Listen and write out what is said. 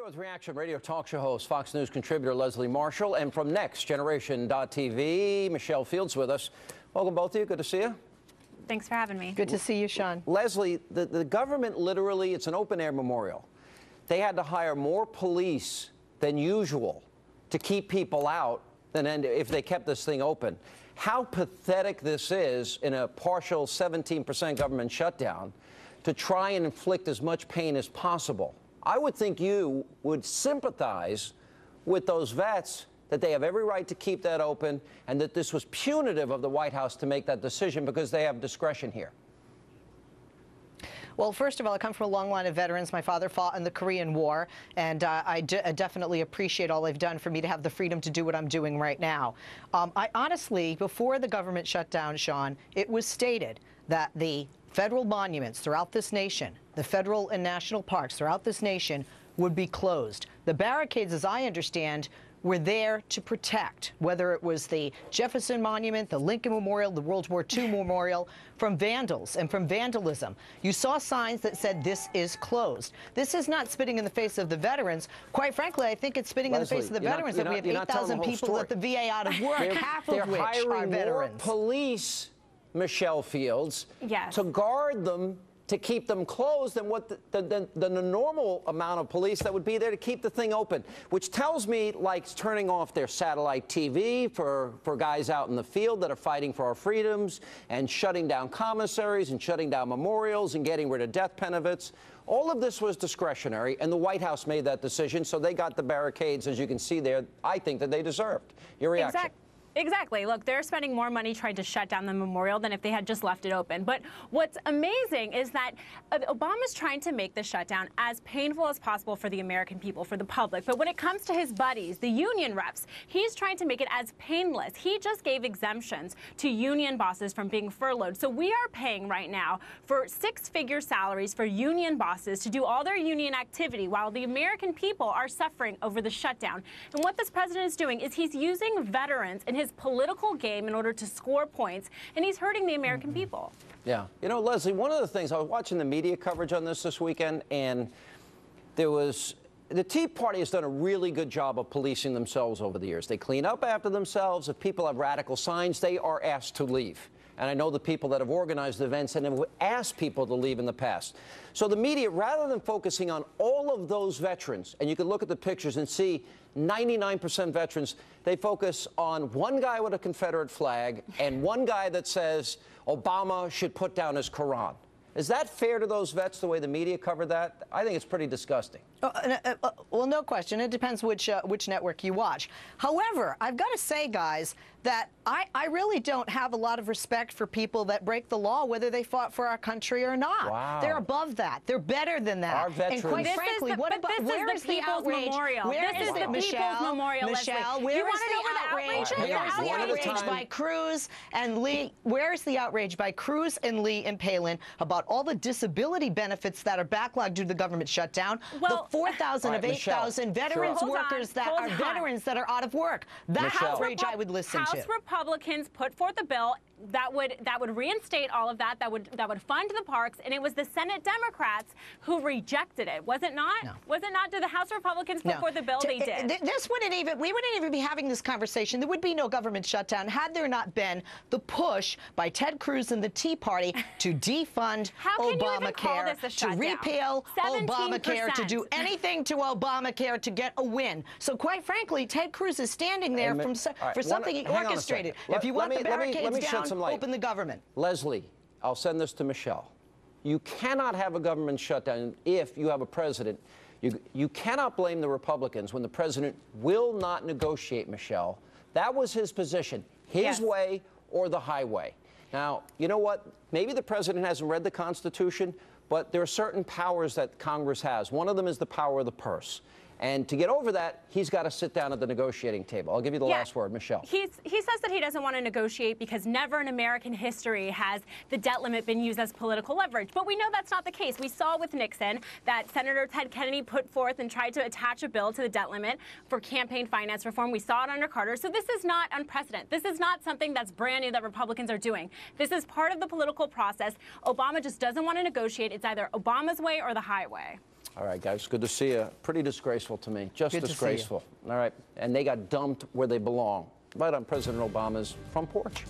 Here with Reaction Radio talk show host, Fox News contributor Leslie Marshall, and from NextGeneration.tv, Michelle Fields with us. Welcome, both of you. Good to see you. Thanks for having me. Good to see you, Sean. Leslie, the government literally, it's an open-air memorial. They had to hire more police than usual to keep people out than if they kept this thing open. How pathetic this is in a partial 17% government shutdown to try and inflict as much pain as possible. I would think you would sympathize with those vets that they have every right to keep that open and that this was punitive of the White House to make that decision because they have discretion here. Well, first of all, I come from a long line of veterans. My father fought in the Korean War, and I definitely appreciate all they've done for me to have the freedom to do what I'm doing right now. I honestly, before the government shut down, Sean, it was stated that the federal monuments throughout this nation, the federal and national parks throughout this nation, would be closed. The barricades, as I understand, were there to protect, whether it was the Jefferson Monument, the Lincoln Memorial, the World War II Memorial, from vandals and from vandalism. You saw signs that said this is closed. This is not spitting in the face of the veterans. Quite frankly, I think it's spitting in the face of the veterans that we have 8,000 people at the VA out of work, half of which are veterans. They're hiring more police, Michelle Fields, yes, to guard them, to keep them closed than what the normal amount of police that would be there to keep the thing open, which tells me like turning off their satellite TV for guys out in the field that are fighting for our freedoms and shutting down commissaries and shutting down memorials and getting rid of death benefits. All of this was discretionary, and the White House made that decision, so they got the barricades, as you can see there, I think that they deserved. Your reaction? Exactly. Look, they're spending more money trying to shut down the memorial than if they had just left it open. But what's amazing is that Obama's trying to make the shutdown as painful as possible for the American people, for the public. But when it comes to his buddies, the union reps, he's trying to make it as painless. He just gave exemptions to union bosses from being furloughed. So we are paying right now for six-figure salaries for union bosses to do all their union activity while the American people are suffering over the shutdown. And what this president is doing is he's using veterans in his political game in order to score points, and he's hurting the American people. Yeah. You know, Leslie, one of the things, I was watching the media coverage on this weekend, and the Tea Party has done a really good job of policing themselves over the years. They clean up after themselves. If people have radical signs, they are asked to leave. And I know the people that have organized events and have asked people to leave in the past. So the media, rather than focusing on all of those veterans, and you can look at the pictures and see 99% veterans, they focus on one guy with a Confederate flag and one guy that says Obama should put down his Quran. Is that fair to those vets, the way the media covered that? I think it's pretty disgusting. Well, no question. It depends which network you watch. However, I've got to say, guys, that I really don't have a lot of respect for people that break the law, whether they fought for our country or not. Wow. They're above that. They're better than that. Our veterans. And quite frankly, what about where is the outrage? This is the People's Memorial. Michelle, where is the outrage? Where is the outrage by Cruz and Lee? Where is the outrage by Cruz and Lee and Palin about all the disability benefits that are backlogged due to the government shutdown? Well, the 4,000 of 8,000 veterans workers that are veterans that are out of work. That's outrage I would listen to. House Republicans put forth a bill that would reinstate all of that, that would fund the parks, and it was the Senate Democrats who rejected it. Was it not? No. Was it not? Did the House Republicans put forth the bill? They did. We wouldn't even be having this conversation. There would be no government shutdown had there not been the push by Ted Cruz and the Tea Party to defund Obamacare, to repeal Obamacare, to do anything to Obamacare to get a win. So quite frankly, Ted Cruz is standing there for something he orchestrated. If you want the barricades down, open the government. Leslie, I'll send this to Michelle. You cannot have a government shutdown if you have a president. You cannot blame the Republicans when the president will not negotiate, Michelle. That was his position, his way or the highway. Now, you know what? Maybe the president hasn't read the Constitution, but there are certain powers that Congress has. One of them is the power of the purse. And to get over that, he's got to sit down at the negotiating table. I'll give you the last word, Michelle. He says that he doesn't want to negotiate because never in American history has the debt limit been used as political leverage. But we know that's not the case. We saw with Nixon that Senator Ted Kennedy put forth and tried to attach a bill to the debt limit for campaign finance reform. We saw it under Carter. So this is not unprecedented. This is not something that's brand new that Republicans are doing. This is part of the political process. Obama just doesn't want to negotiate. It's either Obama's way or the highway. All right, guys, good to see you. Pretty disgraceful to me, just Good to see you. disgraceful. All right, and they got dumped where they belong, right on President Obama's front porch.